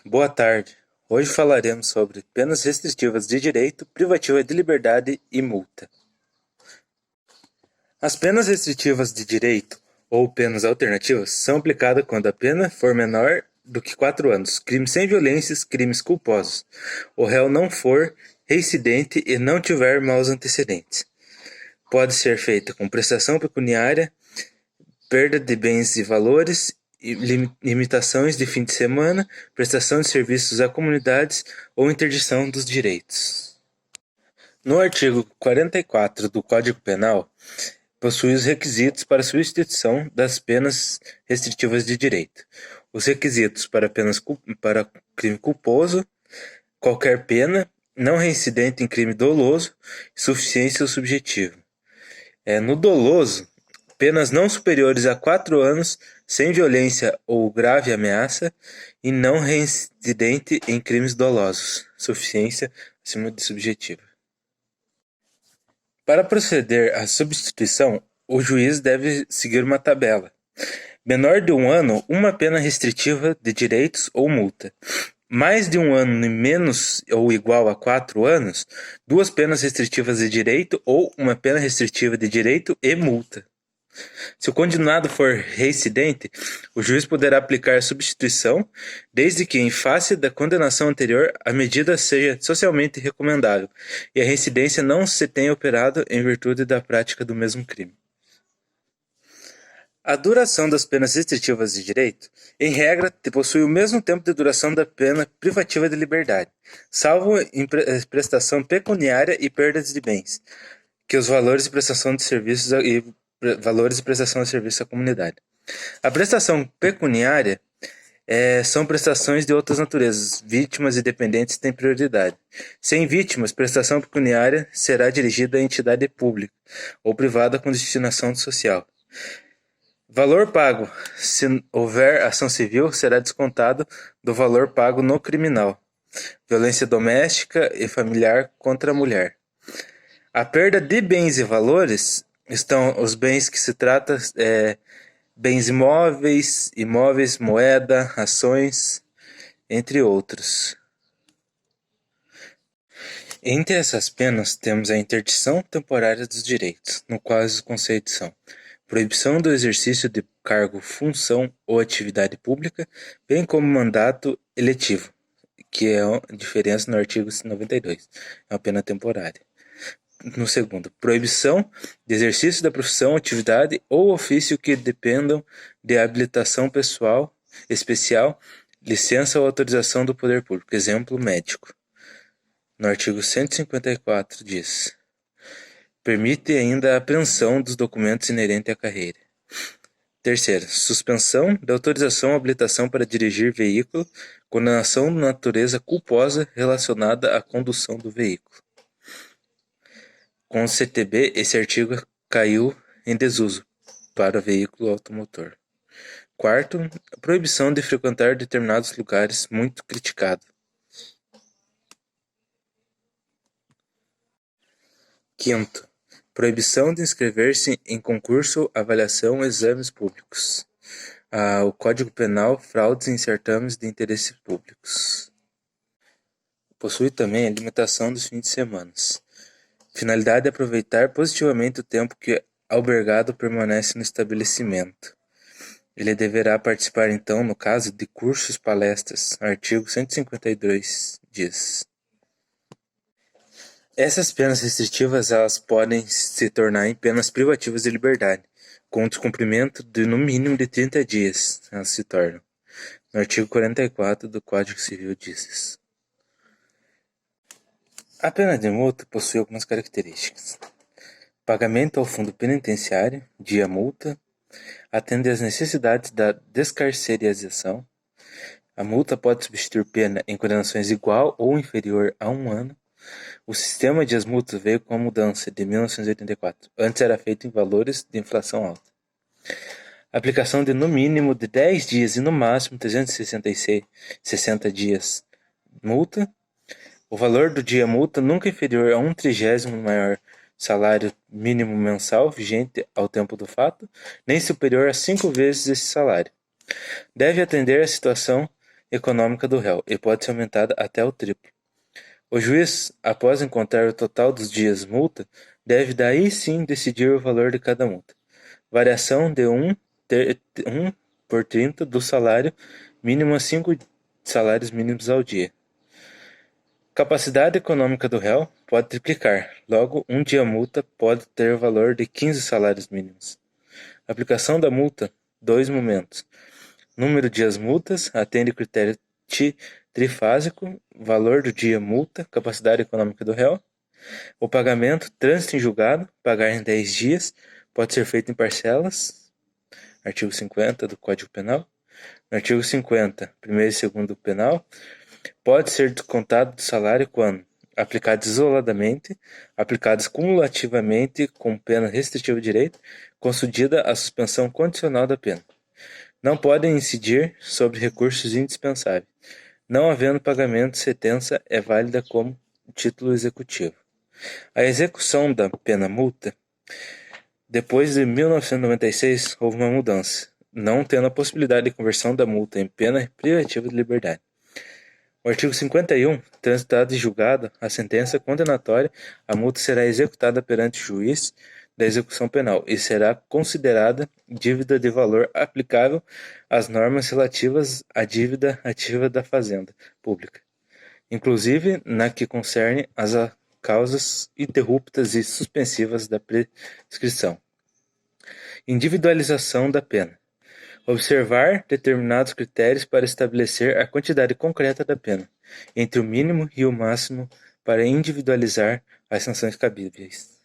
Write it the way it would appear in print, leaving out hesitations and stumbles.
Boa tarde. Hoje falaremos sobre penas restritivas de direito, privativa de liberdade e multa. As penas restritivas de direito ou penas alternativas são aplicadas quando a pena for menor do que 4 anos, crimes sem violências, crimes culposos, o réu não for reincidente e não tiver maus antecedentes. Pode ser feita com prestação pecuniária, perda de bens e valores, limitações de fim de semana, prestação de serviços a comunidades ou interdição dos direitos. No artigo 44 do Código Penal, possui os requisitos para substituição das penas restritivas de direito. Os requisitos para crime culposo, qualquer pena, não reincidente em crime doloso, suficiência subjetiva. No doloso, penas não superiores a 4 anos, sem violência ou grave ameaça, e não reincidente em crimes dolosos, suficiência acima de subjetiva. Para proceder à substituição, o juiz deve seguir uma tabela. Menor de 1 ano, uma pena restritiva de direitos ou multa. Mais de 1 ano e menos ou igual a 4 anos, 2 penas restritivas de direito ou uma pena restritiva de direito e multa. Se o condenado for reincidente, o juiz poderá aplicar substituição, desde que, em face da condenação anterior, a medida seja socialmente recomendável e a reincidência não se tenha operado em virtude da prática do mesmo crime. A duração das penas restritivas de direito, em regra, possui o mesmo tempo de duração da pena privativa de liberdade, salvo em prestação pecuniária e perdas de bens, que os valores de prestação de serviços à comunidade. A prestação pecuniária são prestações de outras naturezas. Vítimas e dependentes têm prioridade. Sem vítimas, prestação pecuniária será dirigida à entidade pública ou privada com destinação social. Valor pago, se houver ação civil, será descontado do valor pago no criminal. Violência doméstica e familiar contra a mulher. A perda de bens e valores estão os bens que se trata, bens imóveis, moeda, ações, entre outros. Entre essas penas temos a interdição temporária dos direitos, no qual os conceitos são proibição do exercício de cargo, função ou atividade pública, bem como mandato eletivo, que é a diferença no artigo 92, é uma pena temporária. No segundo, proibição de exercício da profissão, atividade ou ofício que dependam de habilitação pessoal, especial, licença ou autorização do poder público, exemplo, médico. No artigo 154 diz: permite ainda a apreensão dos documentos inerentes à carreira. Terceiro, suspensão da autorização ou habilitação para dirigir veículo, condenação de natureza culposa relacionada à condução do veículo. Com o CTB, esse artigo caiu em desuso para o veículo automotor. Quarto, a proibição de frequentar determinados lugares, muito criticado. Quinto, proibição de inscrever-se em concurso, avaliação ou exames públicos. O Código Penal, fraudes em certames de interesse públicos. Possui também a limitação dos fins de semana. Finalidade é aproveitar positivamente o tempo que albergado permanece no estabelecimento. Ele deverá participar, então, no caso, de cursos, palestras. Artigo 152 diz: essas penas restritivas elas podem se tornar em penas privativas de liberdade, com descumprimento de no mínimo de 30 dias. Elas se tornam. No artigo 44 do Código Civil diz isso. A pena de multa possui algumas características. Pagamento ao fundo penitenciário, dia multa, atende às necessidades da descarcerização. A multa pode substituir pena em condenações igual ou inferior a 1 ano. O sistema de as multas veio com a mudança de 1984. Antes era feito em valores de inflação alta. Aplicação de no mínimo de 10 dias e no máximo 360 dias multa. O valor do dia multa nunca inferior a 1/30 maior salário mínimo mensal vigente ao tempo do fato, nem superior a 5 vezes esse salário. Deve atender à situação econômica do réu e pode ser aumentada até o triplo. O juiz, após encontrar o total dos dias multa, deve daí sim decidir o valor de cada multa. Variação de 1 por 30 do salário mínimo a 5 salários mínimos ao dia. Capacidade econômica do réu pode triplicar, logo, um dia multa pode ter o valor de 15 salários mínimos. Aplicação da multa, 2 momentos. Número de dias multas, atende critério trifásico, valor do dia multa, capacidade econômica do réu. O pagamento, trânsito em julgado, pagar em 10 dias, pode ser feito em parcelas. Artigo 50 do Código Penal. No artigo 50, primeiro e segundo penal, pode ser descontado do salário quando aplicados isoladamente, aplicados cumulativamente com pena restritiva de direito, concedida a suspensão condicional da pena. Não podem incidir sobre recursos indispensáveis. Não havendo pagamento, sentença é válida como título executivo. A execução da pena multa, depois de 1996, houve uma mudança, não tendo a possibilidade de conversão da multa em pena privativa de liberdade. O artigo 51, transitado e julgado a sentença condenatória, a multa será executada perante o juiz da execução penal e será considerada dívida de valor aplicável às normas relativas à dívida ativa da Fazenda Pública, inclusive na que concerne às causas interruptas e suspensivas da prescrição. Individualização da pena. Observar determinados critérios para estabelecer a quantidade concreta da pena, entre o mínimo e o máximo, para individualizar as sanções cabíveis.